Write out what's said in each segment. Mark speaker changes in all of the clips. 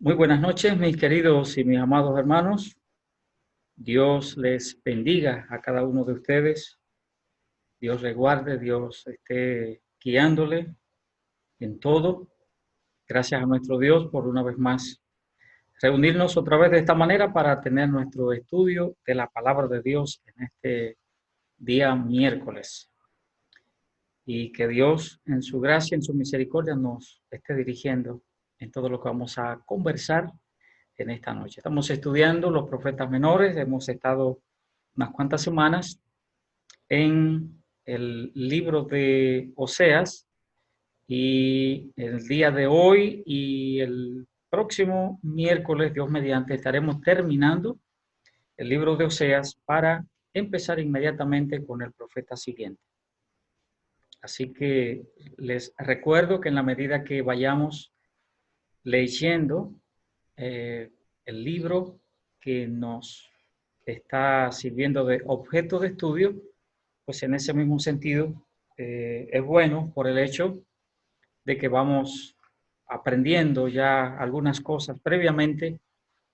Speaker 1: Muy buenas noches, mis queridos y mis amados hermanos. Dios les bendiga a cada uno de ustedes. Dios les guarde, Dios esté guiándole en todo. Gracias a nuestro Dios por una vez más reunirnos otra vez de esta manera para tener nuestro estudio de la palabra de Dios en este día miércoles. Y que Dios en su gracia, en su misericordia nos esté dirigiendo en todo lo que vamos a conversar en esta noche. Estamos estudiando los profetas menores, hemos estado unas cuantas semanas en el libro de Oseas y el día de hoy y el próximo miércoles, Dios mediante, estaremos terminando el libro de Oseas para empezar inmediatamente con el profeta siguiente. Así que les recuerdo que en la medida que vayamos leyendo el libro que nos está sirviendo de objeto de estudio, pues en ese mismo sentido es bueno por el hecho de que vamos aprendiendo ya algunas cosas previamente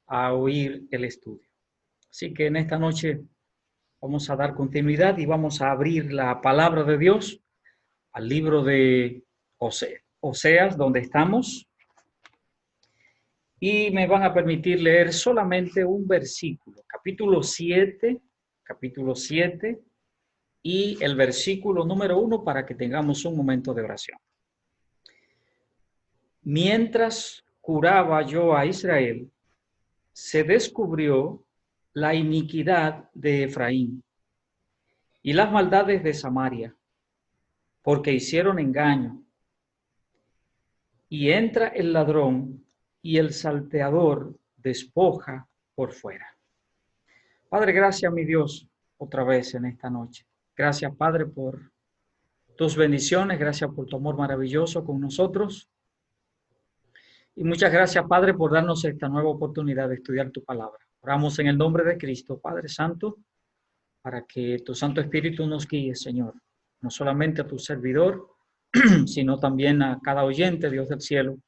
Speaker 1: a oír el estudio. Así que en esta noche vamos a dar continuidad y vamos a abrir la palabra de Dios al libro de Oseas, donde estamos, y me van a permitir leer solamente un versículo, capítulo 7 y el versículo número 1 para que tengamos un momento de oración. Mientras curaba yo a Israel, se descubrió la iniquidad de Efraín y las maldades de Samaria, porque hicieron engaño. Y entra el ladrón y el salteador despoja por fuera. Padre, gracias, mi Dios, otra vez en esta noche. Gracias, Padre, por tus bendiciones. Gracias por tu amor maravilloso con nosotros. Y muchas gracias, Padre, por darnos esta nueva oportunidad de estudiar tu palabra. Oramos en el nombre de Cristo, Padre Santo, para que tu Santo Espíritu nos guíe, Señor. No solamente a tu servidor, sino también a cada oyente, Dios del cielo,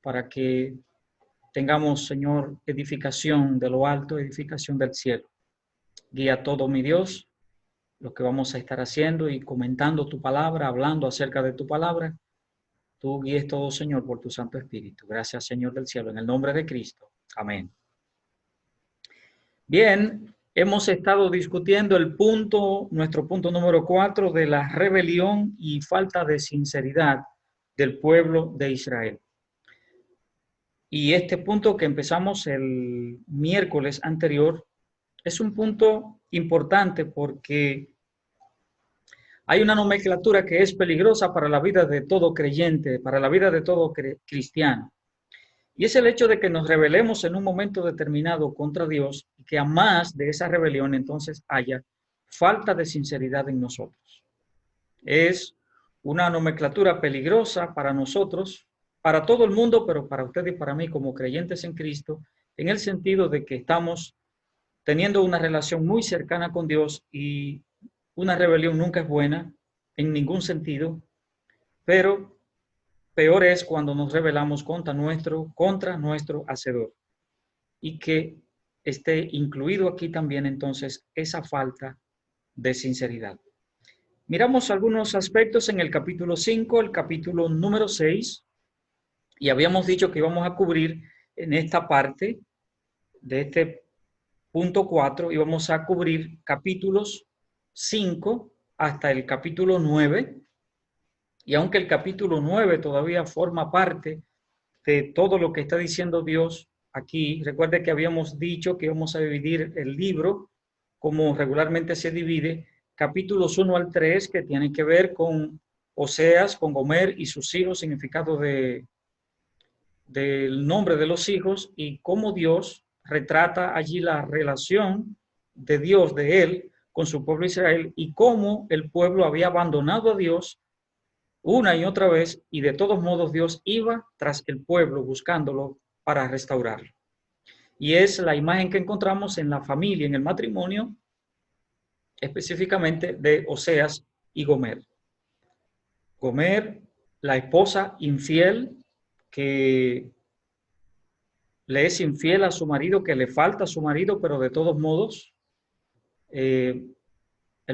Speaker 1: para que tengamos, Señor, edificación de lo alto, edificación del cielo. Guía todo, mi Dios, lo que vamos a estar haciendo y comentando tu palabra, hablando acerca de tu palabra. Tú guíes todo, Señor, por tu Santo Espíritu. Gracias, Señor del cielo, en el nombre de Cristo. Amén. Bien, hemos estado discutiendo nuestro punto número 4 de la rebelión y falta de sinceridad del pueblo de Israel. Y este punto que empezamos el miércoles anterior es un punto importante porque hay una nomenclatura que es peligrosa para la vida de todo creyente, para la vida de todo cristiano. Y es el hecho de que nos rebelemos en un momento determinado contra Dios y que a más de esa rebelión entonces haya falta de sinceridad en nosotros. Es una nomenclatura peligrosa para nosotros, para todo el mundo, pero para usted y para mí como creyentes en Cristo, en el sentido de que estamos teniendo una relación muy cercana con Dios y una rebelión nunca es buena en ningún sentido, pero peor es cuando nos rebelamos contra nuestro Hacedor. Y que esté incluido aquí también entonces esa falta de sinceridad. Miramos algunos aspectos en el capítulo 5, el capítulo número 6, y habíamos dicho que íbamos a cubrir en esta parte de este punto 4, íbamos a cubrir capítulos 5 hasta el capítulo 9, y aunque el capítulo 9 todavía forma parte de todo lo que está diciendo Dios aquí, recuerde que habíamos dicho que íbamos a dividir el libro como regularmente se divide, capítulos 1 al 3, que tienen que ver con Oseas, con Gomer y sus hijos, significado del nombre de los hijos y cómo Dios retrata allí la relación de Dios, de él, con su pueblo Israel y cómo el pueblo había abandonado a Dios una y otra vez y de todos modos Dios iba tras el pueblo buscándolo para restaurarlo. Y es la imagen que encontramos en la familia, en el matrimonio, específicamente de Oseas y Gomer. Gomer, la esposa infiel que le es infiel a su marido, que le falta a su marido, pero de todos modos, el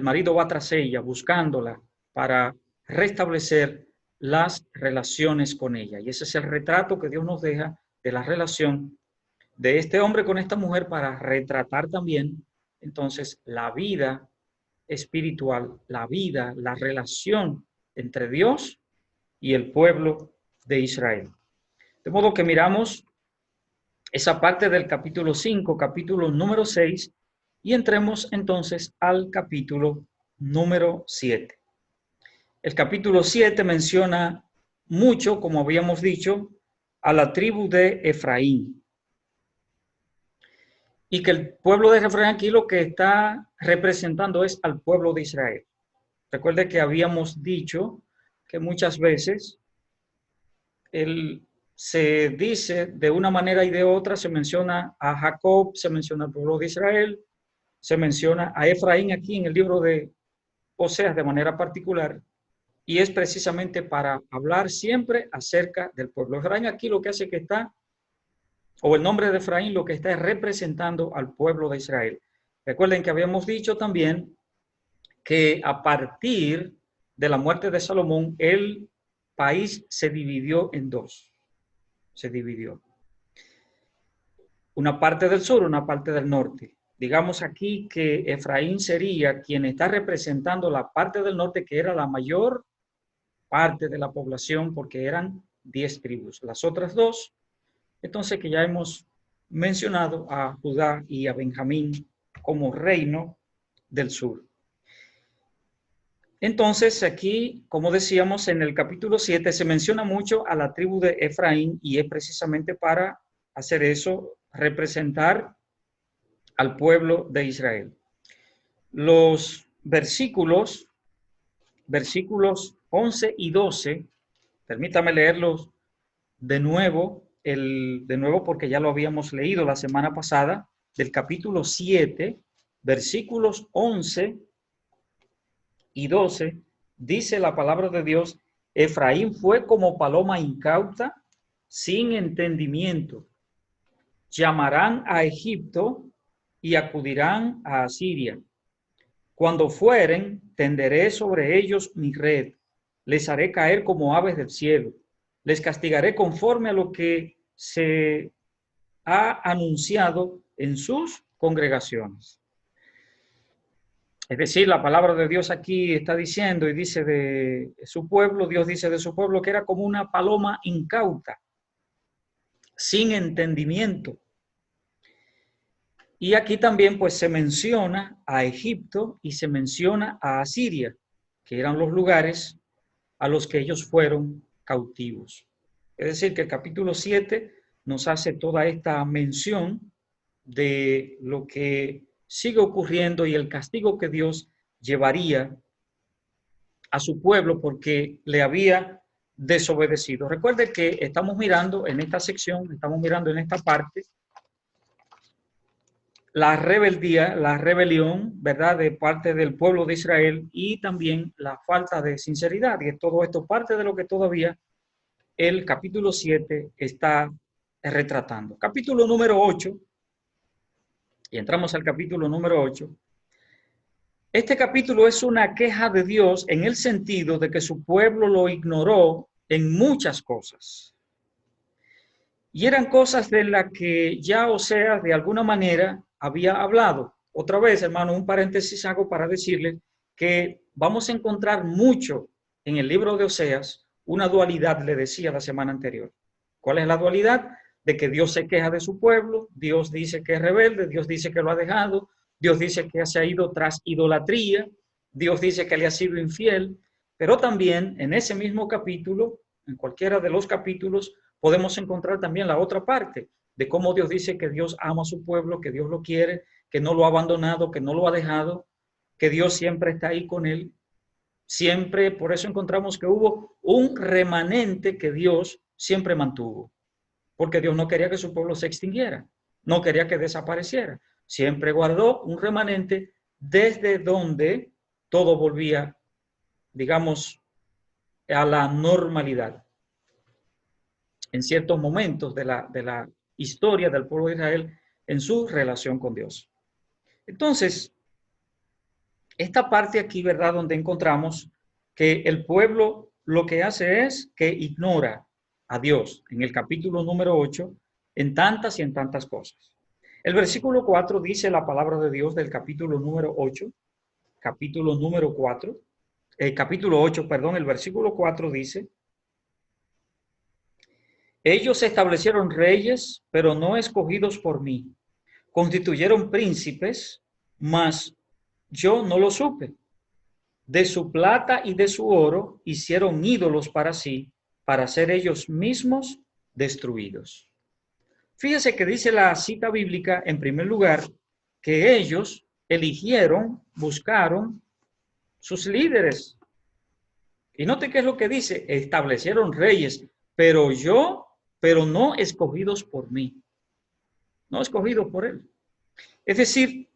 Speaker 1: marido va tras ella, buscándola para restablecer las relaciones con ella. Y ese es el retrato que Dios nos deja de la relación de este hombre con esta mujer, para retratar también entonces la vida espiritual, la vida, la relación entre Dios y el pueblo de Israel. De modo que miramos esa parte del capítulo 5, capítulo número 6, y entremos entonces al capítulo número 7. El capítulo 7 menciona mucho, como habíamos dicho, a la tribu de Efraín. Y que el pueblo de Efraín aquí lo que está representando es al pueblo de Israel. Recuerde que habíamos dicho que muchas veces se dice de una manera y de otra, se menciona a Jacob, se menciona al pueblo de Israel, se menciona a Efraín aquí en el libro de Oseas de manera particular, y es precisamente para hablar siempre acerca del pueblo. Efraín aquí lo que hace que está, o el nombre de Efraín lo que está es representando al pueblo de Israel. Recuerden que habíamos dicho también que a partir de la muerte de Salomón, el país se dividió en dos. Se dividió. Una parte del sur, una parte del norte. Digamos aquí que Efraín sería quien está representando la parte del norte, que era la mayor parte de la población, porque eran 10 tribus. Las otras dos, entonces, que ya hemos mencionado a Judá y a Benjamín como reino del sur. Entonces, aquí, como decíamos, en el capítulo 7 se menciona mucho a la tribu de Efraín, y es precisamente para hacer eso, representar al pueblo de Israel. Los versículos 11 y 12, permítame leerlos de nuevo porque ya lo habíamos leído la semana pasada, del capítulo 7, versículos 11 y 12, dice la palabra de Dios: Efraín fue como paloma incauta, sin entendimiento. Llamarán a Egipto y acudirán a Asiria. Cuando fueren, tenderé sobre ellos mi red, les haré caer como aves del cielo, les castigaré conforme a lo que se ha anunciado en sus congregaciones. Es decir, la palabra de Dios aquí está diciendo, y dice de su pueblo, Dios dice de su pueblo que era como una paloma incauta, sin entendimiento. Y aquí también pues se menciona a Egipto y se menciona a Asiria, que eran los lugares a los que ellos fueron cautivos. Es decir, que el capítulo 7 nos hace toda esta mención de lo que sigue ocurriendo y el castigo que Dios llevaría a su pueblo porque le había desobedecido. Recuerde que estamos mirando en esta sección, estamos mirando en esta parte, la rebeldía, la rebelión, ¿verdad?, de parte del pueblo de Israel, y también la falta de sinceridad. Y todo esto parte de lo que todavía el capítulo 7 está retratando. Capítulo número 8, y entramos al capítulo número 8. Este capítulo es una queja de Dios en el sentido de que su pueblo lo ignoró en muchas cosas. Y eran cosas de las que ya Oseas de alguna manera había hablado. Otra vez, hermano, un paréntesis hago para decirles que vamos a encontrar mucho en el libro de Oseas, una dualidad, le decía la semana anterior. ¿Cuál es la dualidad? De que Dios se queja de su pueblo, Dios dice que es rebelde, Dios dice que lo ha dejado, Dios dice que se ha ido tras idolatría, Dios dice que le ha sido infiel, pero también en ese mismo capítulo, en cualquiera de los capítulos, podemos encontrar también la otra parte de cómo Dios dice que Dios ama a su pueblo, que Dios lo quiere, que no lo ha abandonado, que no lo ha dejado, que Dios siempre está ahí con él. Siempre, por eso encontramos que hubo un remanente que Dios siempre mantuvo, porque Dios no quería que su pueblo se extinguiera, no quería que desapareciera. Siempre guardó un remanente desde donde todo volvía, digamos, a la normalidad. En ciertos momentos de la historia del pueblo de Israel en su relación con Dios. Entonces, esta parte aquí, ¿verdad? Donde encontramos que el pueblo lo que hace es que ignora a Dios en el capítulo número 8 en tantas y en tantas cosas. El versículo 4 dice la palabra de Dios del capítulo número 8, capítulo número 4, capítulo 8, perdón, el versículo 4 dice: ellos establecieron reyes, pero no escogidos por mí. Constituyeron príncipes, mas yo no lo supe. De su plata y de su oro hicieron ídolos para sí, para ser ellos mismos destruidos. Fíjese que dice la cita bíblica, en primer lugar, que ellos eligieron, buscaron sus líderes. Y note qué es lo que dice: establecieron reyes, pero no escogidos por mí, no escogidos por él. Es decir,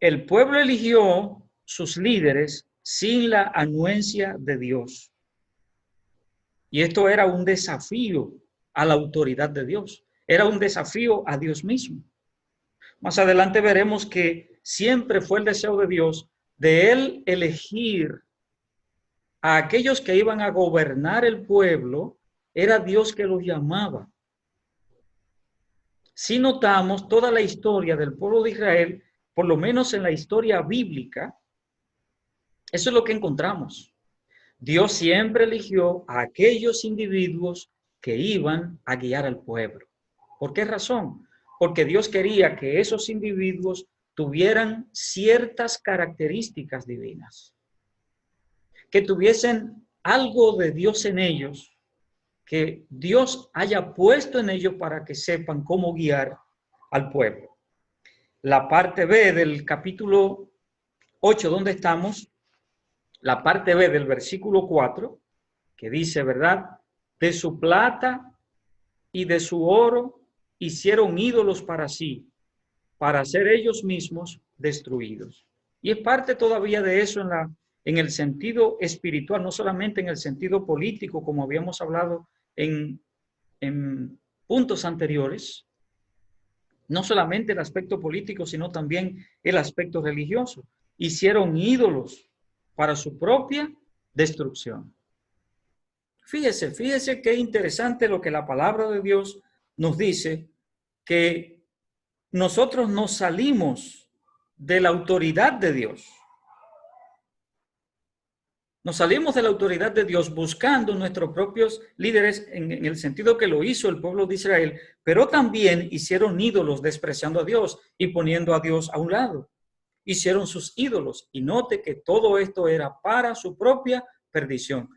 Speaker 1: el pueblo eligió sus líderes sin la anuencia de Dios. Y esto era un desafío a la autoridad de Dios. Era un desafío a Dios mismo. Más adelante veremos que siempre fue el deseo de Dios de él elegir a aquellos que iban a gobernar el pueblo. Era Dios que los llamaba. Si notamos toda la historia del pueblo de Israel, por lo menos en la historia bíblica, eso es lo que encontramos. Dios siempre eligió a aquellos individuos que iban a guiar al pueblo. ¿Por qué razón? Porque Dios quería que esos individuos tuvieran ciertas características divinas, que tuviesen algo de Dios en ellos, que Dios haya puesto en ellos para que sepan cómo guiar al pueblo. La parte B del capítulo 8, donde estamos, la parte B del versículo 4, que dice, ¿verdad? De su plata y de su oro hicieron ídolos para sí, para ser ellos mismos destruidos. Y es parte todavía de eso en el sentido espiritual, no solamente en el sentido político, como habíamos hablado en puntos anteriores, no solamente el aspecto político, sino también el aspecto religioso. Hicieron ídolos para su propia destrucción. Fíjese qué interesante lo que la palabra de Dios nos dice, que nosotros nos salimos de la autoridad de Dios. Nos salimos de la autoridad de Dios buscando nuestros propios líderes en el sentido que lo hizo el pueblo de Israel, pero también hicieron ídolos despreciando a Dios y poniendo a Dios a un lado. Hicieron sus ídolos y note que todo esto era para su propia perdición.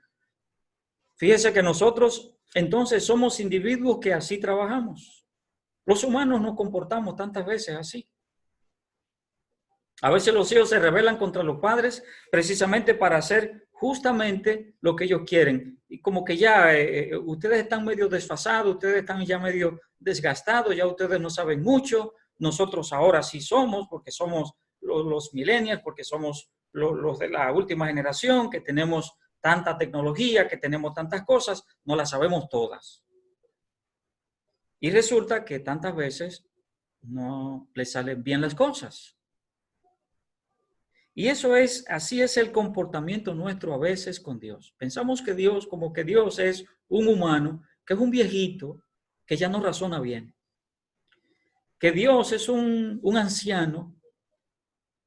Speaker 1: Fíjese que nosotros entonces somos individuos que así trabajamos. Los humanos nos comportamos tantas veces así. A veces los hijos se rebelan contra los padres precisamente para hacer justamente lo que ellos quieren. Y como que ya ustedes están medio desfasados, ustedes están ya medio desgastados, ya ustedes no saben mucho. Nosotros ahora sí somos, porque somos los millennials, porque somos los de la última generación, que tenemos tanta tecnología, que tenemos tantas cosas, no las sabemos todas. Y resulta que tantas veces no les salen bien las cosas. Y así es el comportamiento nuestro a veces con Dios. Pensamos que Dios, como que Dios es un humano, que es un viejito, que ya no razona bien. Que Dios es un anciano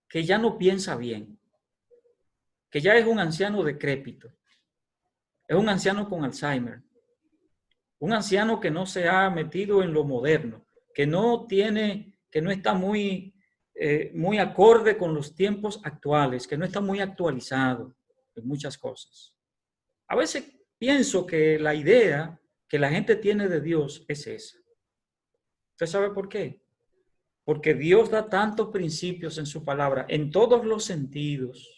Speaker 1: que ya no piensa bien. Que ya es un anciano decrépito. Es un anciano con Alzheimer. Un anciano que no se ha metido en lo moderno, que no está muy acorde con los tiempos actuales, que no está muy actualizado en muchas cosas. A veces pienso que la idea que la gente tiene de Dios es esa. ¿Usted sabe por qué? Porque Dios da tantos principios en su palabra, en todos los sentidos,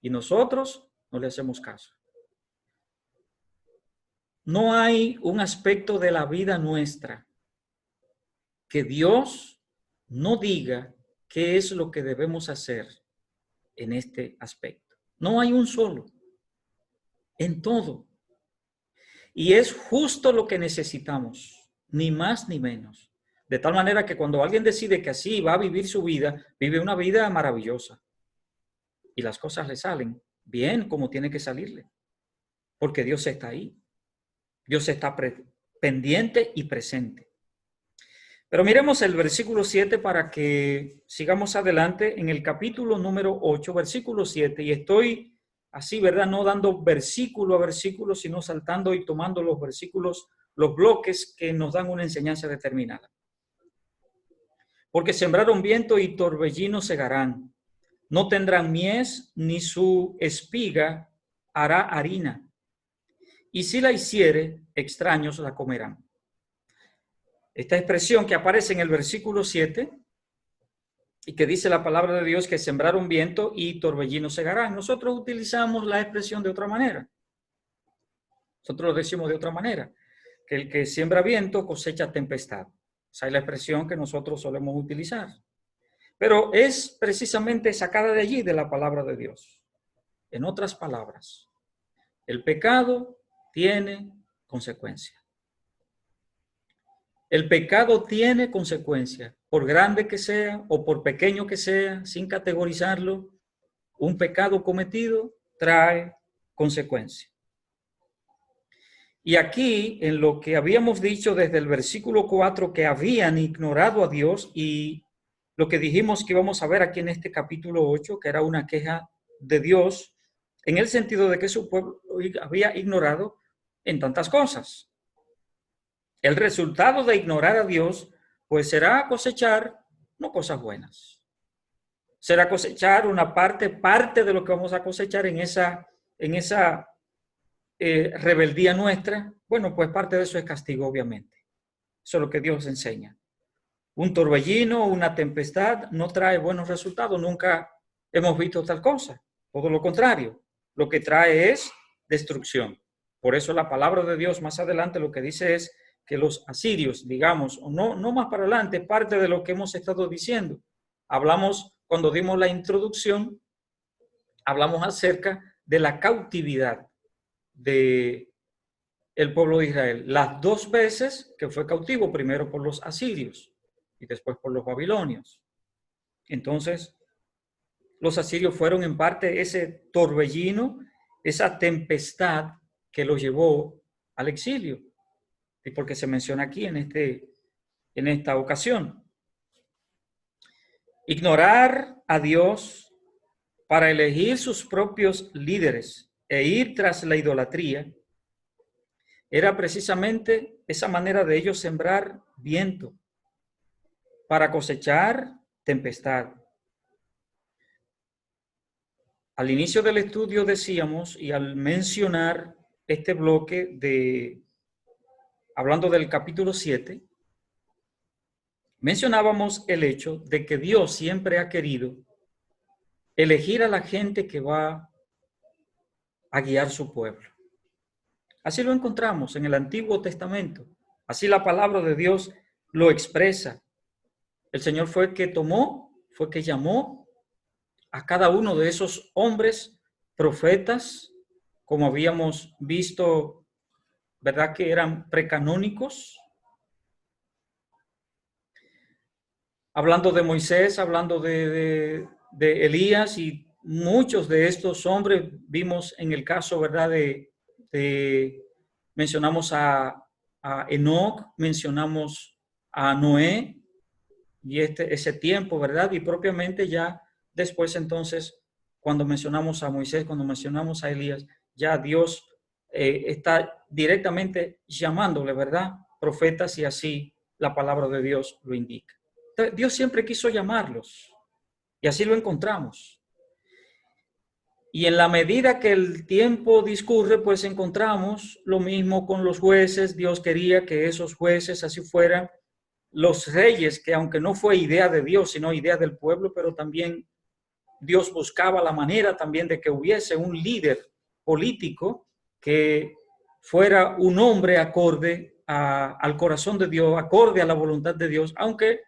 Speaker 1: y nosotros no le hacemos caso. No hay un aspecto de la vida nuestra que Dios no diga qué es lo que debemos hacer en este aspecto. No hay un solo. En todo. Y es justo lo que necesitamos, ni más ni menos. De tal manera que cuando alguien decide que así va a vivir su vida, vive una vida maravillosa. Y las cosas le salen bien como tiene que salirle. Porque Dios está ahí. Dios está pendiente y presente. Pero miremos el versículo 7 para que sigamos adelante en el capítulo número 8, versículo 7. Y estoy así, ¿verdad? No dando versículo a versículo, sino saltando y tomando los versículos, los bloques que nos dan una enseñanza determinada. Porque sembraron viento y torbellino segarán. No tendrán mies, ni su espiga hará harina. Y si la hiciere, extraños la comerán. Esta expresión que aparece en el versículo 7 y que dice la palabra de Dios que sembraron viento y torbellino segarán. Nosotros utilizamos la expresión de otra manera. Nosotros lo decimos de otra manera, que el que siembra viento cosecha tempestad. Esa es la expresión que nosotros solemos utilizar. Pero es precisamente sacada de allí, de la palabra de Dios. En otras palabras, el pecado tiene consecuencias. El pecado tiene consecuencias, por grande que sea o por pequeño que sea, sin categorizarlo, un pecado cometido trae consecuencias. Y aquí, en lo que habíamos dicho desde el versículo 4, que habían ignorado a Dios, y lo que dijimos que íbamos a ver aquí en este capítulo 8, que era una queja de Dios, en el sentido de que su pueblo había ignorado en tantas cosas. El resultado de ignorar a Dios, pues será cosechar no cosas buenas. Será cosechar una parte de lo que vamos a cosechar en esa rebeldía nuestra. Bueno, pues parte de eso es castigo, obviamente. Eso es lo que Dios enseña. Un torbellino, una tempestad no trae buenos resultados. Nunca hemos visto tal cosa. Todo lo contrario. Lo que trae es destrucción. Por eso la palabra de Dios más adelante lo que dice es que los asirios, digamos, o no más para adelante, parte de lo que hemos estado diciendo. Hablamos, cuando dimos la introducción, hablamos acerca de la cautividad de el pueblo de Israel. Las dos veces que fue cautivo, primero por los asirios y después por los babilonios. Entonces, los asirios fueron en parte ese torbellino, esa tempestad que los llevó al exilio. Y porque se menciona aquí en esta ocasión. Ignorar a Dios para elegir sus propios líderes e ir tras la idolatría era precisamente esa manera de ellos sembrar viento para cosechar tempestad. Al inicio del estudio decíamos, y al mencionar este bloque hablando del capítulo 7, mencionábamos el hecho de que Dios siempre ha querido elegir a la gente que va a guiar su pueblo. Así lo encontramos en el Antiguo Testamento. Así la palabra de Dios lo expresa. El Señor fue que llamó a cada uno de esos hombres profetas, como habíamos visto, ¿verdad? Que eran precanónicos. Hablando de Moisés, hablando de Elías y muchos de estos hombres, vimos en el caso, ¿verdad? Mencionamos a Enoc, mencionamos a Noé y ese tiempo, ¿verdad? Y propiamente ya después entonces, cuando mencionamos a Moisés, cuando mencionamos a Elías, ya Dios está directamente llamándole, ¿verdad? Profetas, y así la palabra de Dios lo indica. Entonces, Dios siempre quiso llamarlos y así lo encontramos. Y en la medida que el tiempo discurre, pues encontramos lo mismo con los jueces. Dios quería que esos jueces así fueran los reyes, que aunque no fue idea de Dios, sino idea del pueblo, pero también Dios buscaba la manera también de que hubiese un líder político que fuera un hombre acorde al corazón de Dios, acorde a la voluntad de Dios, aunque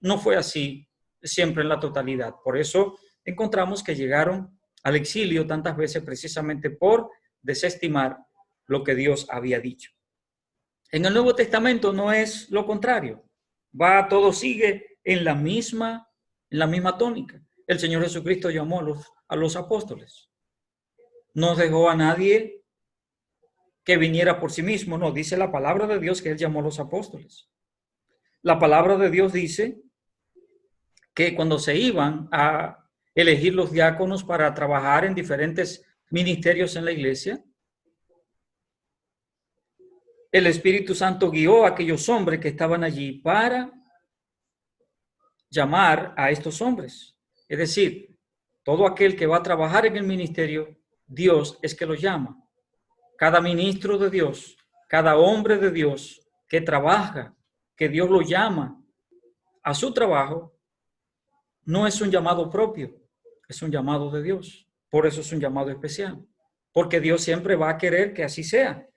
Speaker 1: no fue así siempre en la totalidad. Por eso encontramos que llegaron al exilio tantas veces precisamente por desestimar lo que Dios había dicho. En el Nuevo Testamento no es lo contrario. Todo sigue en la misma tónica. El Señor Jesucristo llamó a los apóstoles. No dejó a nadie que viniera por sí mismo. No, dice la palabra de Dios que Él llamó a los apóstoles. La palabra de Dios dice que cuando se iban a elegir los diáconos para trabajar en diferentes ministerios en la iglesia, el Espíritu Santo guió a aquellos hombres que estaban allí para llamar a estos hombres. Es decir, todo aquel que va a trabajar en el ministerio, Dios es que lo llama. Cada ministro de Dios, cada hombre de Dios que trabaja, que Dios lo llama a su trabajo, no es un llamado propio, es un llamado de Dios. Por eso es un llamado especial, porque Dios siempre va a querer que así sea,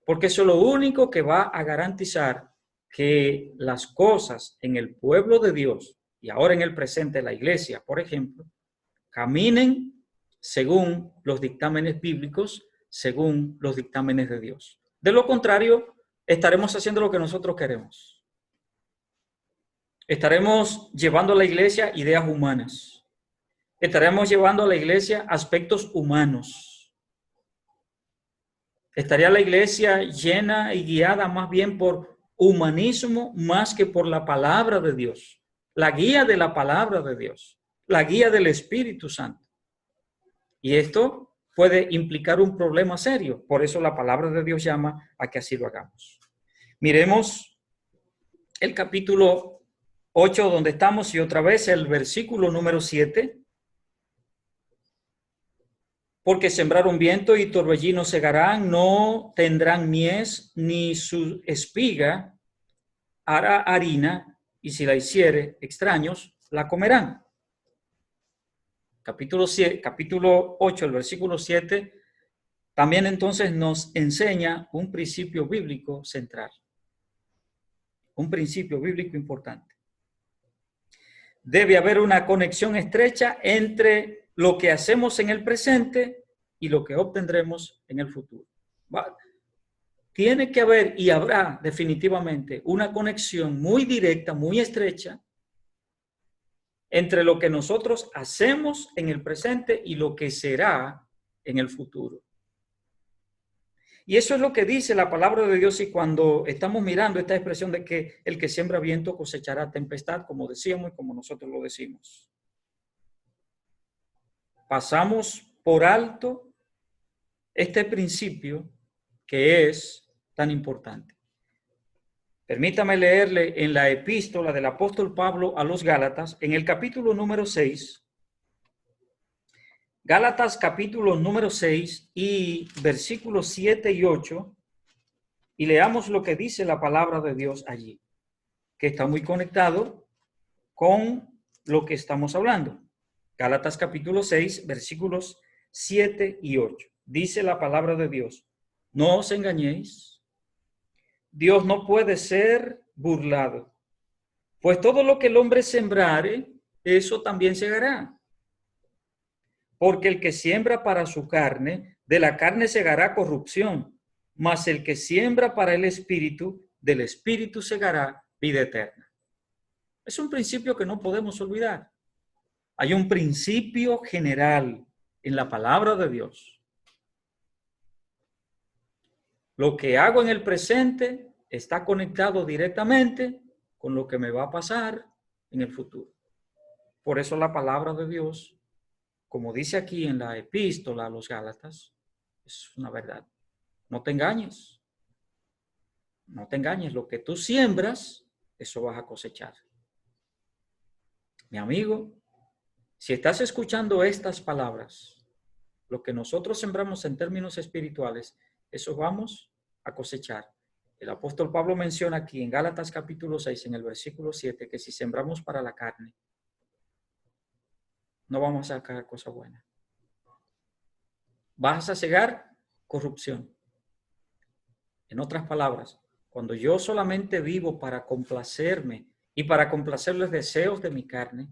Speaker 1: porque eso es lo único que va a garantizar que las cosas en el pueblo de Dios y ahora en el presente la iglesia, por ejemplo, caminen según los dictámenes bíblicos, según los dictámenes de Dios. De lo contrario, estaremos haciendo lo que nosotros queremos. Estaremos llevando a la iglesia ideas humanas. Estaremos llevando a la iglesia aspectos humanos. Estaría la iglesia llena y guiada más bien por humanismo más que por la palabra de Dios. La guía de la palabra de Dios. La guía del Espíritu Santo. Y esto puede implicar un problema serio. Por eso la palabra de Dios llama a que así lo hagamos. Miremos el capítulo 8 donde estamos y otra vez el versículo número 7. Porque sembraron viento y torbellino segarán, no tendrán mies, ni su espiga hará harina, y si la hiciere extraños, la comerán. Capítulo 8, el versículo 7, también entonces nos enseña un principio bíblico central. Un principio bíblico importante. Debe haber una conexión estrecha entre lo que hacemos en el presente y lo que obtendremos en el futuro. Tiene que haber y habrá definitivamente una conexión muy directa, muy estrecha entre lo que nosotros hacemos en el presente y lo que será en el futuro. Y eso es lo que dice la palabra de Dios, y cuando estamos mirando esta expresión de que el que siembra viento cosechará tempestad, como decíamos y como nosotros lo decimos. Pasamos por alto este principio que es tan importante. Permítame leerle en la epístola del apóstol Pablo a los Gálatas, en el capítulo número 6, Gálatas capítulo número 6 y versículos 7 y 8, y leamos lo que dice la palabra de Dios allí, que está muy conectado con lo que estamos hablando. Gálatas capítulo 6, versículos 7 y 8. Dice la palabra de Dios: no os engañéis, Dios no puede ser burlado, pues todo lo que el hombre sembrare, eso también segará. Porque el que siembra para su carne, de la carne segará corrupción, mas el que siembra para el Espíritu, del Espíritu segará vida eterna. Es un principio que no podemos olvidar. Hay un principio general en la palabra de Dios. Lo que hago en el presente está conectado directamente con lo que me va a pasar en el futuro. Por eso la palabra de Dios, como dice aquí en la epístola a los Gálatas, es una verdad. No te engañes. No te engañes. Lo que tú siembras, eso vas a cosechar. Mi amigo, si estás escuchando estas palabras, lo que nosotros sembramos en términos espirituales, eso vamos a cosechar. El apóstol Pablo menciona aquí en Gálatas capítulo 6, en el versículo 7, que si sembramos para la carne, no vamos a sacar cosa buena. Vas a cegar corrupción. En otras palabras, cuando yo solamente vivo para complacerme y para complacer los deseos de mi carne,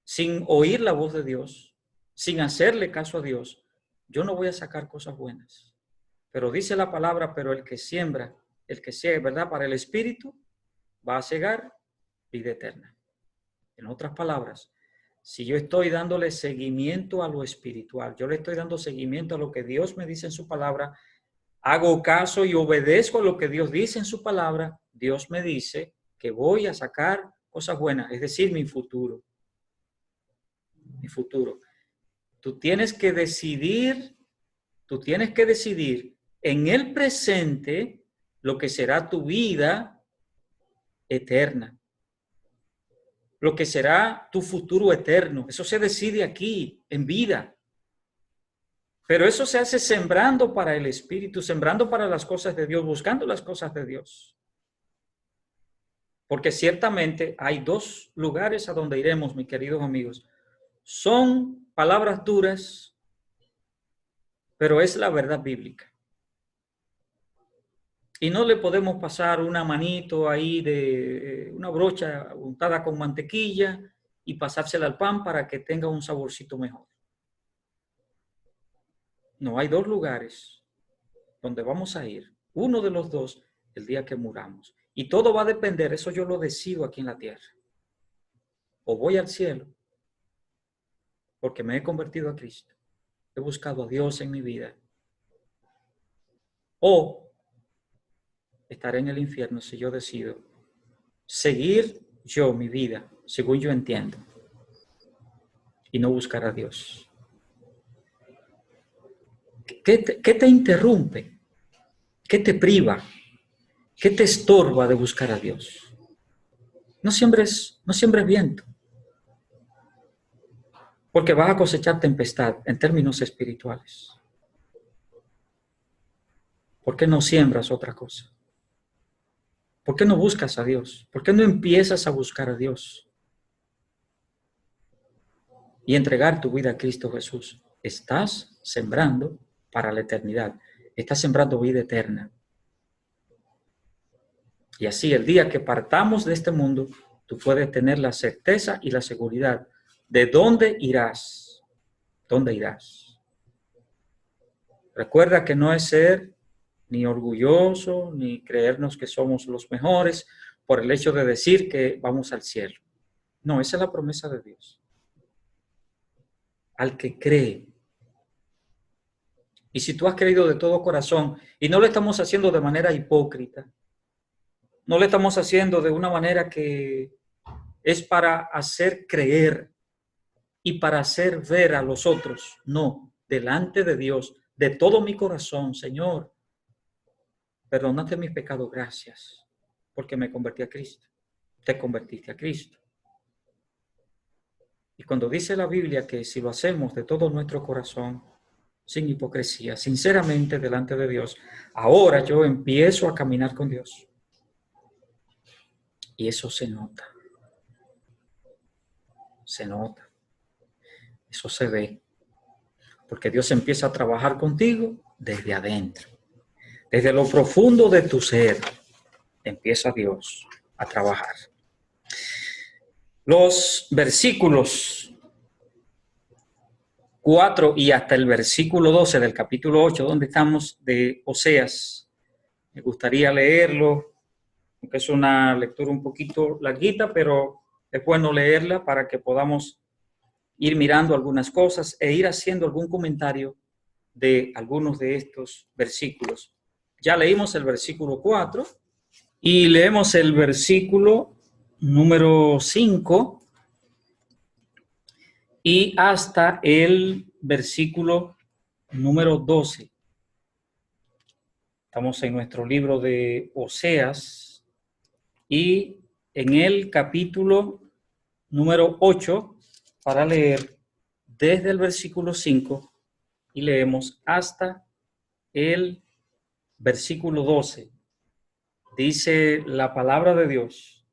Speaker 1: sin oír la voz de Dios, sin hacerle caso a Dios, yo no voy a sacar cosas buenas. Pero dice la palabra, pero el que siembra, ¿verdad? Para el espíritu, va a cegar vida eterna. En otras palabras, si yo estoy dándole seguimiento a lo espiritual, yo le estoy dando seguimiento a lo que Dios me dice en su palabra, hago caso y obedezco a lo que Dios dice en su palabra, Dios me dice que voy a sacar cosas buenas, es decir, mi futuro. Mi futuro. Tú tienes que decidir en el presente lo que será tu vida eterna, lo que será tu futuro eterno. Eso se decide aquí, en vida. Pero eso se hace sembrando para el Espíritu, sembrando para las cosas de Dios, buscando las cosas de Dios. Porque ciertamente hay dos lugares a donde iremos, mis queridos amigos. Son palabras duras, pero es la verdad bíblica. Y no le podemos pasar una manito ahí de una brocha untada con mantequilla y pasársela al pan para que tenga un saborcito mejor. No, hay dos lugares donde vamos a ir. Uno de los dos el día que muramos. Y todo va a depender, eso yo lo decido aquí en la tierra. O voy al cielo, porque me he convertido a Cristo. He buscado a Dios en mi vida. O estaré en el infierno si yo decido seguir yo mi vida, según yo entiendo, y no buscar a Dios. ¿Qué te interrumpe? ¿Qué te priva? ¿Qué te estorba de buscar a Dios? No siembres viento, porque vas a cosechar tempestad en términos espirituales. ¿Por qué no siembras otra cosa? ¿Por qué no buscas a Dios? ¿Por qué no empiezas a buscar a Dios? Y entregar tu vida a Cristo Jesús. Estás sembrando para la eternidad. Estás sembrando vida eterna. Y así el día que partamos de este mundo, tú puedes tener la certeza y la seguridad de dónde irás. ¿Dónde irás? Recuerda que no es ser ni orgulloso, ni creernos que somos los mejores por el hecho de decir que vamos al cielo. No, esa es la promesa de Dios. Al que cree. Y si tú has creído de todo corazón, y no lo estamos haciendo de manera hipócrita, no lo estamos haciendo de una manera que es para hacer creer y para hacer ver a los otros. No, delante de Dios, de todo mi corazón, Señor, perdónate mis pecados, gracias, porque me convertí a Cristo. Te convertiste a Cristo. Y cuando dice la Biblia que si lo hacemos de todo nuestro corazón, sin hipocresía, sinceramente delante de Dios, ahora yo empiezo a caminar con Dios. Y eso se nota. Se nota. Eso se ve. Porque Dios empieza a trabajar contigo desde adentro. Desde lo profundo de tu ser, empieza Dios a trabajar. Los versículos 4 y hasta el versículo 12 del capítulo 8, donde estamos, de Oseas. Me gustaría leerlo, aunque es una lectura un poquito larguita, pero es bueno leerla para que podamos ir mirando algunas cosas e ir haciendo algún comentario de algunos de estos versículos. Ya leímos el versículo 4 y leemos el versículo número 5 y hasta el versículo número 12. Estamos en nuestro libro de Oseas y en el capítulo número 8 para leer desde el versículo 5 y leemos hasta el versículo 12. Dice la palabra de Dios: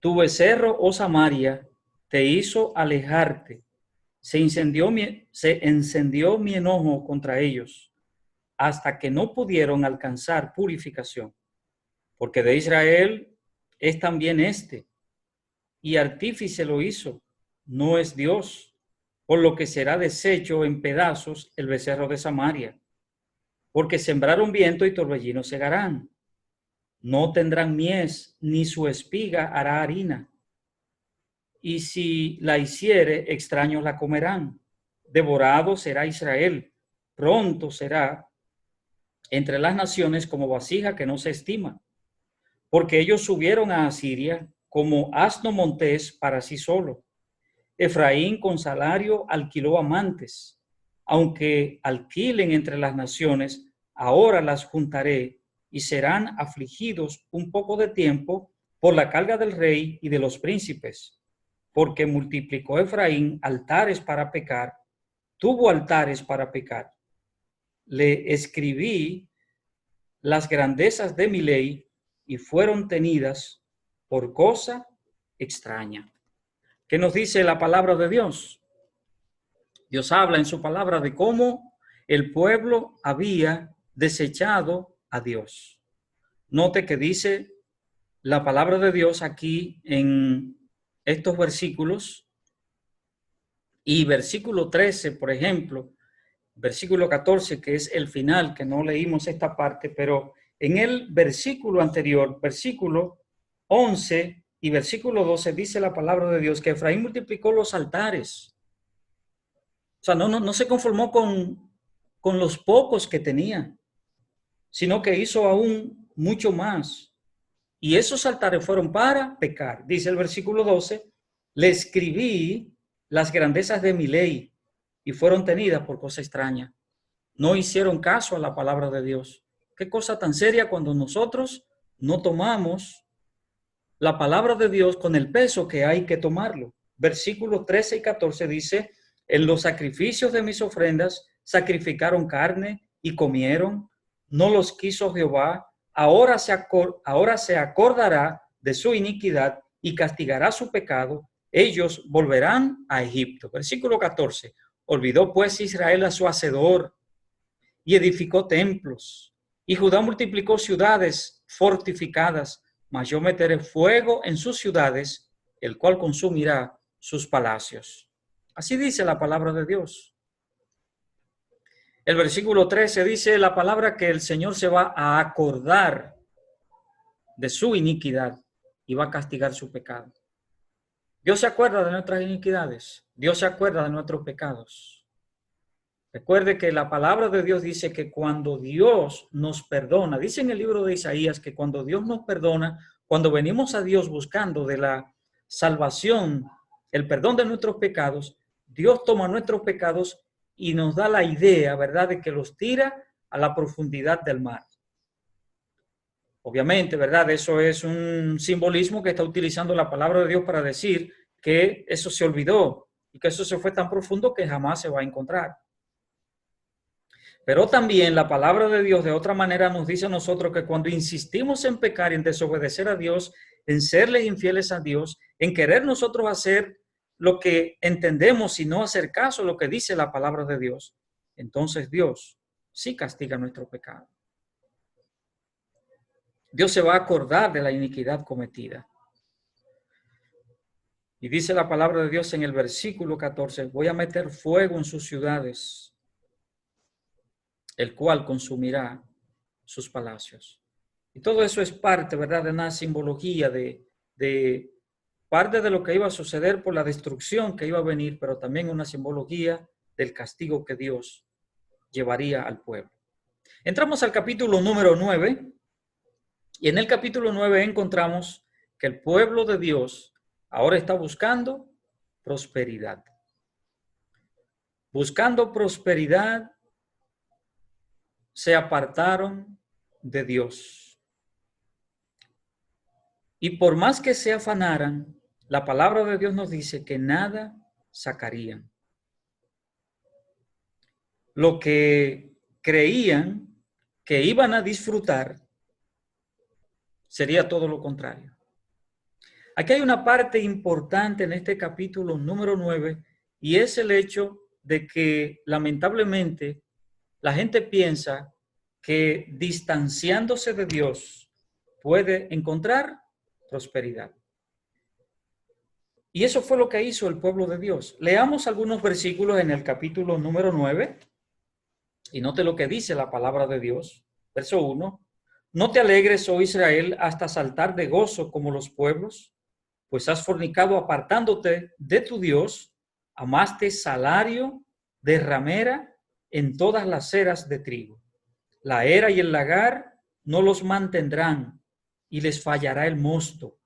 Speaker 1: tu becerro, oh Samaria, te hizo alejarte. Se encendió mi enojo contra ellos, hasta que no pudieron alcanzar purificación. Porque de Israel es también y artífice lo hizo, no es Dios, por lo que será deshecho en pedazos el becerro de Samaria. porque sembraron viento y torbellino segarán. No tendrán mies, ni su espiga hará harina. Y si la hiciere, extraños la comerán. Devorado será Israel, pronto será entre las naciones como vasija que no se estima, porque ellos subieron a Asiria como asno montés para sí solo. Efraín con salario alquiló amantes. Aunque alquilen entre las naciones, ahora las juntaré y serán afligidos un poco de tiempo por la carga del rey y de los príncipes, porque multiplicó Efraín altares para pecar, tuvo altares para pecar. Le escribí las grandezas de mi ley y fueron tenidas por cosa extraña. ¿Qué nos dice la palabra de Dios? Dios habla en su palabra de cómo el pueblo había desechado a Dios. Note que dice la palabra de Dios aquí en estos versículos, y versículo 13, por ejemplo, versículo 14, que es el final, que no leímos esta parte, pero en el versículo anterior, versículo 11 y versículo 12, dice la palabra de Dios que Efraín multiplicó los altares. O sea, no se conformó con los pocos que tenía, sino que hizo aún mucho más. Y esos altares fueron para pecar. Dice el versículo 12, le escribí las grandezas de mi ley y fueron tenidas por cosa extraña. No hicieron caso a la palabra de Dios. Qué cosa tan seria cuando nosotros no tomamos la palabra de Dios con el peso que hay que tomarlo. Versículos 13 y 14 dice, en los sacrificios de mis ofrendas sacrificaron carne y comieron, no los quiso Jehová, ahora se acordará de su iniquidad y castigará su pecado, ellos volverán a Egipto. Versículo 14, olvidó pues Israel a su hacedor y edificó templos, y Judá multiplicó ciudades fortificadas, mas yo meteré fuego en sus ciudades, el cual consumirá sus palacios. Así dice la palabra de Dios. El versículo 13 dice la palabra que el Señor se va a acordar de su iniquidad y va a castigar su pecado. Dios se acuerda de nuestras iniquidades. Dios se acuerda de nuestros pecados. Recuerde que la palabra de Dios dice que cuando Dios nos perdona, dice en el libro de Isaías que cuando Dios nos perdona, cuando venimos a Dios buscando de la salvación, el perdón de nuestros pecados, Dios toma nuestros pecados y nos da la idea, ¿verdad?, de que los tira a la profundidad del mar. Obviamente, ¿verdad? Eso es un simbolismo que está utilizando la palabra de Dios para decir que eso se olvidó y que eso se fue tan profundo que jamás se va a encontrar. Pero también la palabra de Dios de otra manera nos dice a nosotros que cuando insistimos en pecar, en desobedecer a Dios, en serles infieles a Dios, en querer nosotros hacer lo que entendemos y no hacer caso a lo que dice la palabra de Dios, entonces Dios sí castiga nuestro pecado. Dios se va a acordar de la iniquidad cometida. Y dice la palabra de Dios en el versículo 14, voy a meter fuego en sus ciudades, el cual consumirá sus palacios. Y todo eso es parte, ¿verdad?, de una simbología de parte de lo que iba a suceder por la destrucción que iba a venir, pero también una simbología del castigo que Dios llevaría al pueblo. Entramos al capítulo número 9, y en el capítulo 9 encontramos que el pueblo de Dios ahora está buscando prosperidad. Buscando prosperidad, se apartaron de Dios. Y por más que se afanaran, la palabra de Dios nos dice que nada sacarían. Lo que creían que iban a disfrutar sería todo lo contrario. Aquí hay una parte importante en este capítulo número 9 y es el hecho de que lamentablemente la gente piensa que distanciándose de Dios puede encontrar prosperidad. Y eso fue lo que hizo el pueblo de Dios. Leamos algunos versículos en el capítulo número 9 Y note lo que dice la palabra de Dios. Verso 1. No te alegres, oh Israel, hasta saltar de gozo como los pueblos, pues has fornicado apartándote de tu Dios, amaste salario de ramera en todas las eras de trigo. La era y el lagar no los mantendrán, y les fallará el mosto.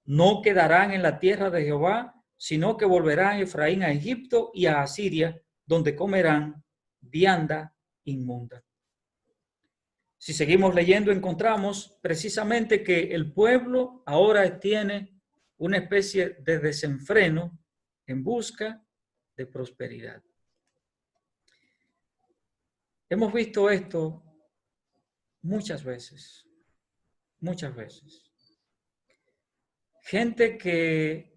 Speaker 1: No quedarán en la tierra de Jehová, sino que volverán Efraín a Egipto y a Asiria, donde comerán vianda inmunda. Si seguimos leyendo, encontramos precisamente que el pueblo ahora tiene una especie de desenfreno en busca de prosperidad. Hemos visto esto muchas veces. Gente que,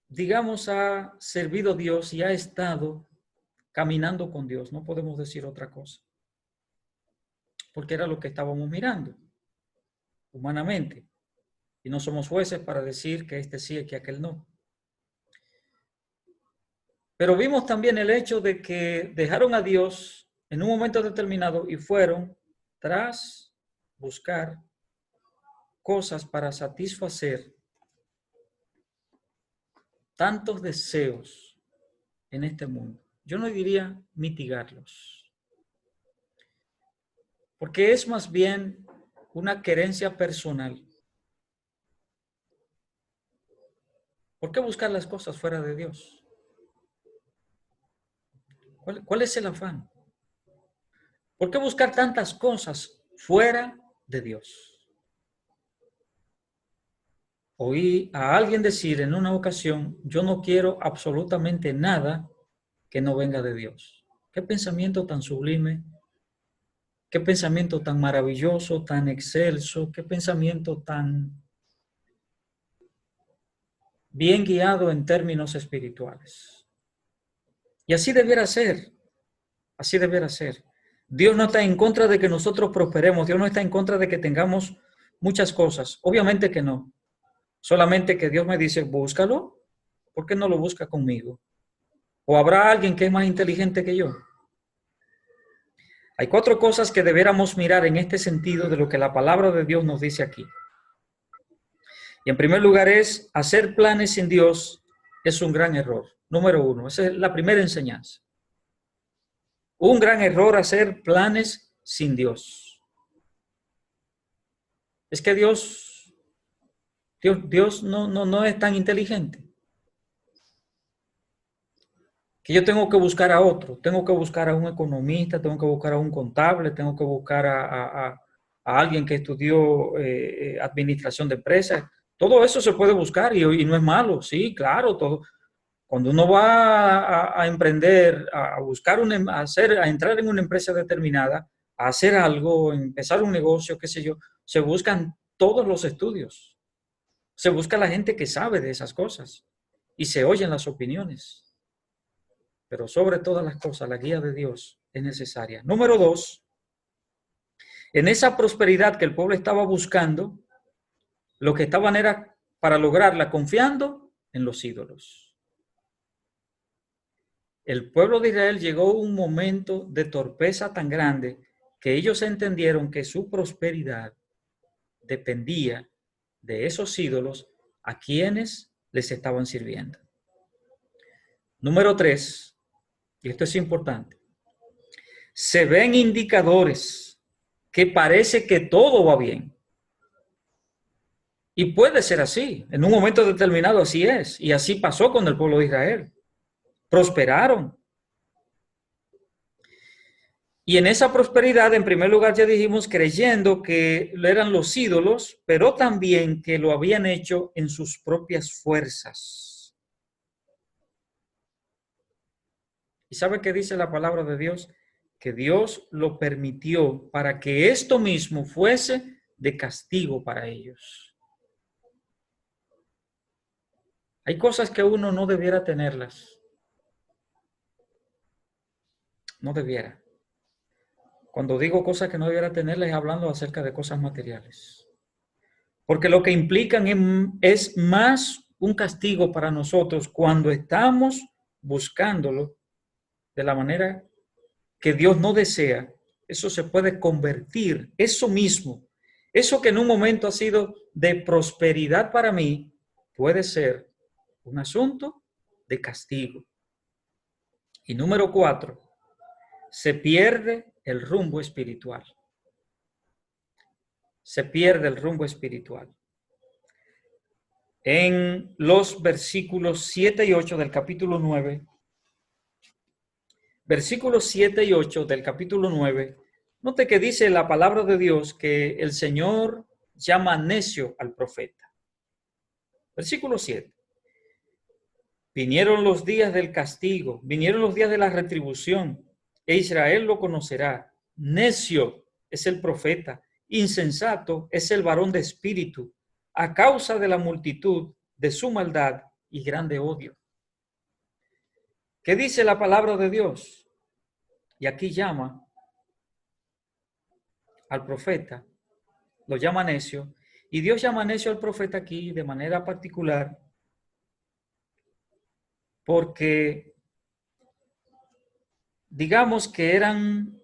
Speaker 1: digamos, ha servido a Dios y ha estado caminando con Dios, no podemos decir otra cosa, porque era lo que estábamos mirando humanamente, y no somos jueces para decir que este sí y que aquel no. Pero vimos también el hecho de que dejaron a Dios en un momento determinado y fueron tras buscar cosas para satisfacer tantos deseos en este mundo. Yo no diría mitigarlos, porque es más bien una querencia personal. ¿Por qué buscar las cosas fuera de Dios? ¿Cuál es el afán? ¿Por qué buscar tantas cosas fuera de Dios? Oí a alguien decir en una ocasión, yo no quiero absolutamente nada que no venga de Dios. Qué pensamiento tan sublime, qué pensamiento tan maravilloso, tan excelso, qué pensamiento tan bien guiado en términos espirituales. Y así debiera ser, así debiera ser. Dios no está en contra de que nosotros prosperemos, Dios no está en contra de que tengamos muchas cosas, obviamente que no. Solamente que Dios me dice, búscalo, ¿por qué no lo busca conmigo? ¿O habrá alguien que es más inteligente que yo? Hay 4 cosas que debiéramos mirar en este sentido de lo que la palabra de Dios nos dice aquí. Y en primer lugar es, hacer planes sin Dios es un gran error. Número 1, esa es la primera enseñanza. Un gran error hacer planes sin Dios. Es que Dios no es tan inteligente. Que yo tengo que buscar a otro, tengo que buscar a un economista, tengo que buscar a un contable, tengo que buscar a alguien que estudió administración de empresas. Todo eso se puede buscar y no es malo, sí, claro, todo. Cuando uno va a emprender, a buscar, a entrar en una empresa determinada, a hacer algo, empezar un negocio, qué sé yo, se buscan todos los estudios. Se busca la gente que sabe de esas cosas y se oyen las opiniones. Pero sobre todas las cosas, la guía de Dios es necesaria. Número 2, en esa prosperidad que el pueblo estaba buscando, lo que estaban era para lograrla confiando en los ídolos. El pueblo de Israel llegó a un momento de torpeza tan grande que ellos entendieron que su prosperidad dependía de esos ídolos a quienes les estaban sirviendo. Número 3, y esto es importante, se ven indicadores que parece que todo va bien. Y puede ser así, en un momento determinado así es, y así pasó con el pueblo de Israel. Prosperaron. Y en esa prosperidad, en primer lugar, ya dijimos, creyendo que eran los ídolos, pero también que lo habían hecho en sus propias fuerzas. ¿Y sabe qué dice la palabra de Dios? Que Dios lo permitió para que esto mismo fuese de castigo para ellos. Hay cosas que uno no debiera tenerlas. No debiera. Cuando digo cosas que no debiera tenerlas, hablando acerca de cosas materiales. Porque lo que implican es más un castigo para nosotros cuando estamos buscándolo de la manera que Dios no desea, eso se puede convertir, eso mismo, eso que en un momento ha sido de prosperidad para mí, puede ser un asunto de castigo. Y número 4, se pierde el rumbo espiritual. Se pierde el rumbo espiritual. En los versículos 7 y 8 del capítulo 9, versículos 7 y 8 del capítulo 9, note que dice la palabra de Dios que el Señor llama necio al profeta. Versículo 7. Vinieron los días del castigo, vinieron los días de la retribución, e Israel lo conocerá. Necio es el profeta, insensato es el varón de espíritu, a causa de la multitud de su maldad y grande odio. ¿Qué dice la palabra de Dios? Y aquí llama al profeta, lo llama necio, y Dios llama necio al profeta aquí de manera particular, porque digamos que eran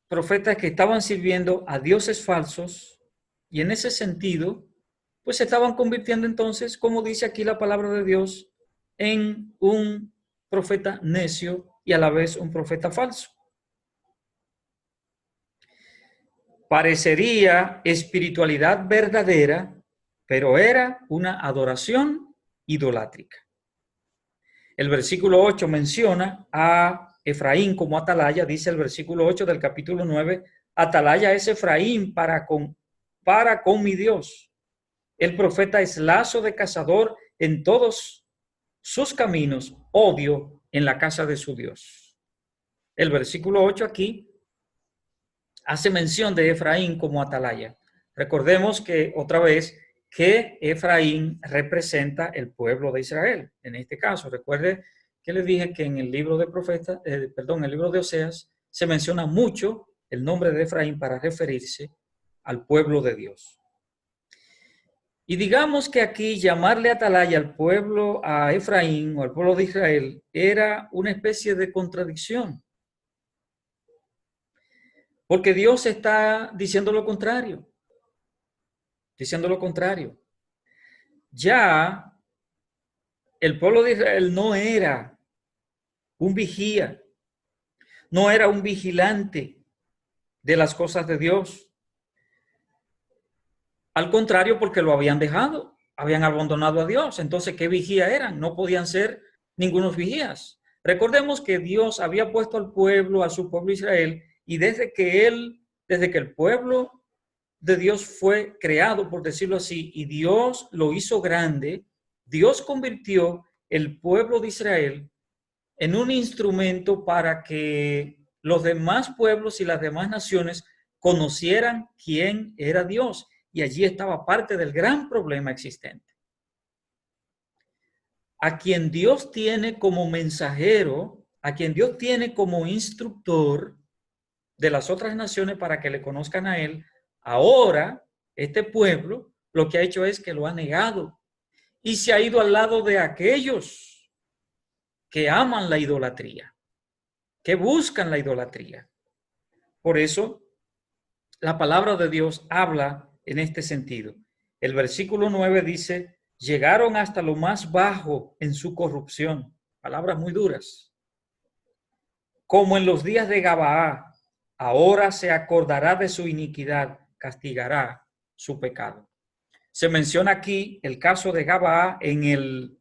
Speaker 1: profetas que estaban sirviendo a dioses falsos, y en ese sentido, pues se estaban convirtiendo entonces, como dice aquí la palabra de Dios, en un profeta necio y a la vez un profeta falso. Parecería espiritualidad verdadera, pero era una adoración idolátrica. El versículo 8 menciona a Efraín como atalaya, dice el versículo 8 del capítulo 9, atalaya es Efraín para con mi Dios. El profeta es lazo de cazador en todos sus caminos, odio en la casa de su Dios. El versículo 8 aquí hace mención de Efraín como atalaya. Recordemos que otra vez que Efraín representa el pueblo de Israel. En este caso, recuerde que les dije que en el libro de el libro de Oseas se menciona mucho el nombre de Efraín para referirse al pueblo de Dios. Y digamos que aquí llamarle atalaya al pueblo, a Efraín o al pueblo de Israel, era una especie de contradicción. Porque Dios está diciendo lo contrario. Diciendo lo contrario. Ya el pueblo de Israel no era un vigía, no era un vigilante de las cosas de Dios. Al contrario, porque lo habían dejado, habían abandonado a Dios. Entonces, ¿qué vigía eran? No podían ser ningunos vigías. Recordemos que Dios había puesto al pueblo, a su pueblo Israel, y desde que el pueblo de Dios fue creado, por decirlo así, y Dios lo hizo grande, Dios convirtió el pueblo de Israel en un instrumento para que los demás pueblos y las demás naciones conocieran quién era Dios. Y allí estaba parte del gran problema existente. A quien Dios tiene como mensajero, a quien Dios tiene como instructor de las otras naciones para que le conozcan a Él, ahora este pueblo lo que ha hecho es que lo ha negado y se ha ido al lado de aquellos que aman la idolatría, que buscan la idolatría. Por eso, la palabra de Dios habla en este sentido. El versículo 9 dice, llegaron hasta lo más bajo en su corrupción. Palabras muy duras. Como en los días de Gabaá, ahora se acordará de su iniquidad, castigará su pecado. Se menciona aquí el caso de Gabaá en el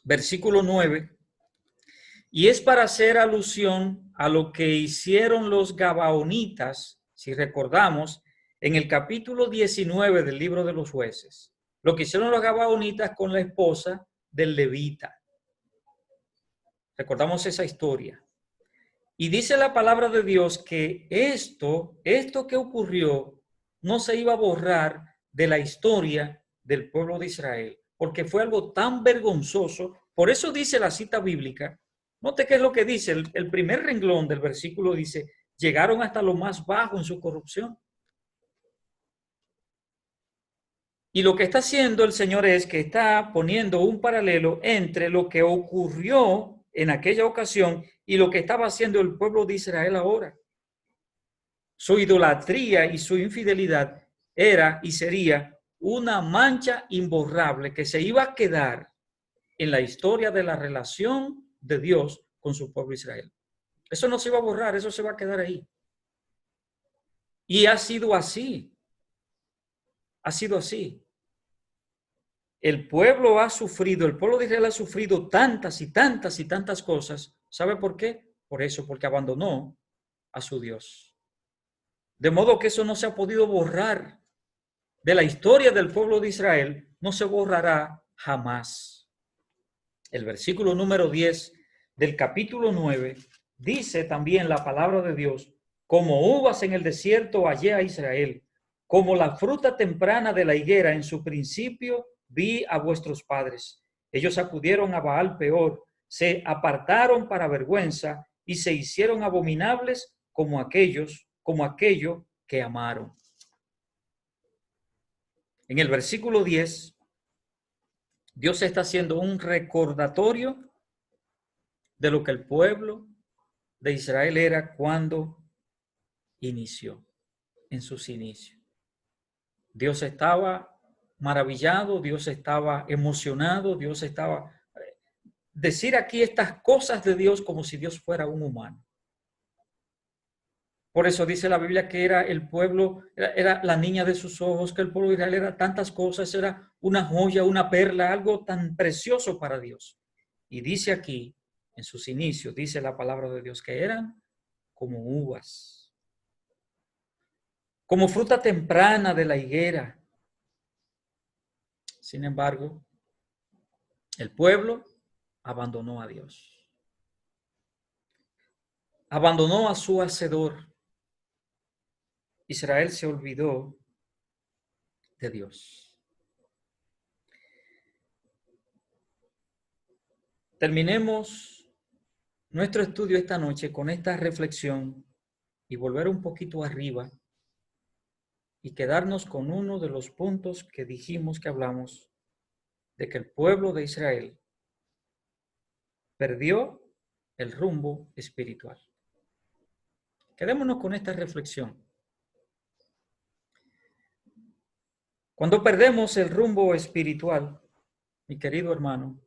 Speaker 1: versículo 9, y es para hacer alusión a lo que hicieron los gabaonitas, si recordamos, en el capítulo 19 del libro de los jueces. Lo que hicieron los gabaonitas con la esposa del levita. Recordamos esa historia. Y dice la palabra de Dios que esto que ocurrió no se iba a borrar de la historia del pueblo de Israel, porque fue algo tan vergonzoso. Por eso dice la cita bíblica. Note qué es lo que dice. El primer renglón del versículo dice, llegaron hasta lo más bajo en su corrupción. Y lo que está haciendo el Señor es que está poniendo un paralelo entre lo que ocurrió en aquella ocasión y lo que estaba haciendo el pueblo de Israel ahora. Su idolatría y su infidelidad era y sería una mancha imborrable que se iba a quedar en la historia de la relación de Dios con su pueblo Israel. Eso no se va a borrar, eso se va a quedar ahí. Y ha sido así. Ha sido así. El pueblo ha sufrido, el pueblo de Israel ha sufrido tantas y tantas y tantas cosas. ¿Sabe por qué? Por eso, porque abandonó a su Dios. De modo que eso no se ha podido borrar de la historia del pueblo de Israel, no se borrará jamás. El versículo número 10 del capítulo 9 dice también la palabra de Dios: como uvas en el desierto hallé a Israel, como la fruta temprana de la higuera en su principio vi a vuestros padres. Ellos acudieron a Baal Peor, se apartaron para vergüenza y se hicieron abominables como aquello que amaron. En el versículo 10, Dios está haciendo un recordatorio de lo que el pueblo de Israel era cuando inició, en sus inicios. Dios estaba maravillado, Dios estaba emocionado, Dios estaba... Decir aquí estas cosas de Dios como si Dios fuera un humano. Por eso dice la Biblia que era el pueblo, era la niña de sus ojos, que el pueblo de Israel era tantas cosas, era una joya, una perla, algo tan precioso para Dios. Y dice aquí, en sus inicios, dice la palabra de Dios, que eran como uvas, como fruta temprana de la higuera. Sin embargo, el pueblo abandonó a Dios. Abandonó a su Hacedor. Israel se olvidó de Dios. Terminemos nuestro estudio esta noche con esta reflexión y volver un poquito arriba y quedarnos con uno de los puntos que dijimos que hablamos, de que el pueblo de Israel perdió el rumbo espiritual. Quedémonos con esta reflexión. Cuando perdemos el rumbo espiritual, mi querido hermano,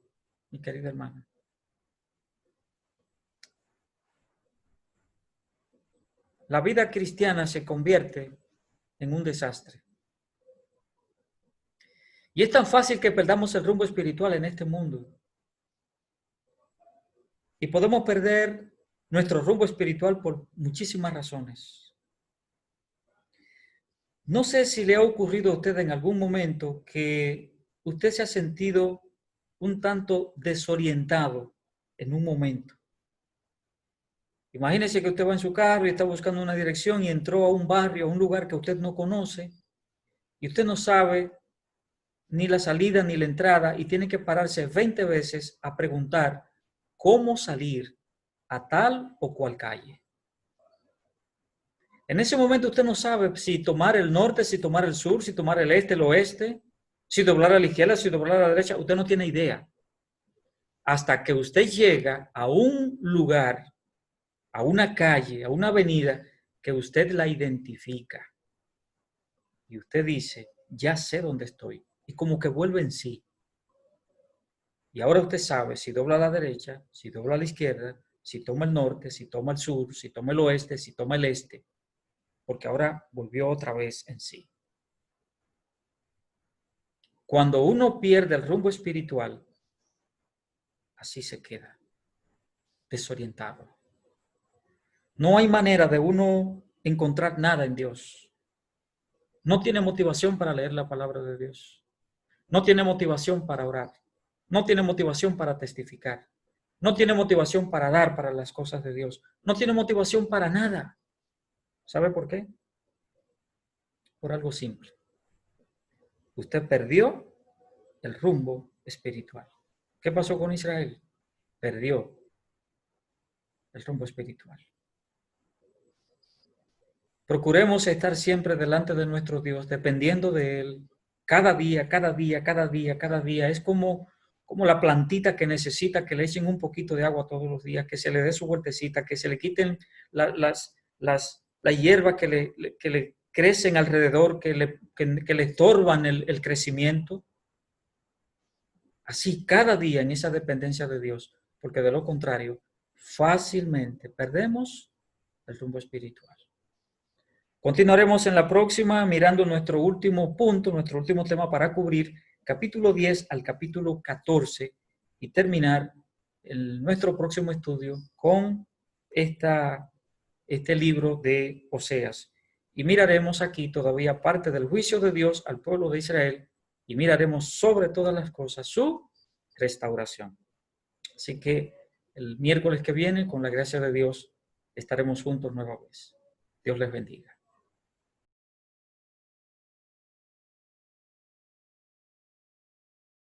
Speaker 1: mi querida hermana, la vida cristiana se convierte en un desastre. Y es tan fácil que perdamos el rumbo espiritual en este mundo. Y podemos perder nuestro rumbo espiritual por muchísimas razones. No sé si le ha ocurrido a usted en algún momento que usted se ha sentido un tanto desorientado en un momento. Imagínese que usted va en su carro y está buscando una dirección y entró a un barrio, a un lugar que usted no conoce y usted no sabe ni la salida ni la entrada y tiene que pararse 20 veces a preguntar cómo salir a tal o cual calle. En ese momento usted no sabe si tomar el norte, si tomar el sur, si tomar el este, el oeste, si doblar a la izquierda, si doblar a la derecha. Usted no tiene idea. Hasta que usted llega a un lugar, a una calle, a una avenida, que usted la identifica. Y usted dice, ya sé dónde estoy. Y como que vuelve en sí. Y ahora usted sabe si dobla a la derecha, si dobla a la izquierda, si toma el norte, si toma el sur, si toma el oeste, si toma el este. Porque ahora volvió otra vez en sí. Cuando uno pierde el rumbo espiritual, así se queda, desorientado. No hay manera de uno encontrar nada en Dios. No tiene motivación para leer la palabra de Dios. No tiene motivación para orar. No tiene motivación para testificar. No tiene motivación para dar para las cosas de Dios. No tiene motivación para nada. ¿Sabe por qué? Por algo simple. Usted perdió el rumbo espiritual. ¿Qué pasó con Israel? Perdió el rumbo espiritual. Procuremos estar siempre delante de nuestro Dios, dependiendo de Él, cada día, cada día, cada día, cada día. Es como como la plantita que necesita que le echen un poquito de agua todos los días, que se le dé su vueltecita, que se le quiten las hierbas que le crecen alrededor, que le estorban el crecimiento. Así cada día en esa dependencia de Dios, porque de lo contrario, fácilmente perdemos el rumbo espiritual. Continuaremos en la próxima mirando nuestro último punto, nuestro último tema para cubrir, capítulo 10 al capítulo 14, y terminar nuestro próximo estudio con este libro de Oseas. Y miraremos aquí todavía parte del juicio de Dios al pueblo de Israel, y miraremos sobre todas las cosas su restauración. Así que el miércoles que viene, con la gracia de Dios, estaremos juntos nueva vez. Dios les bendiga.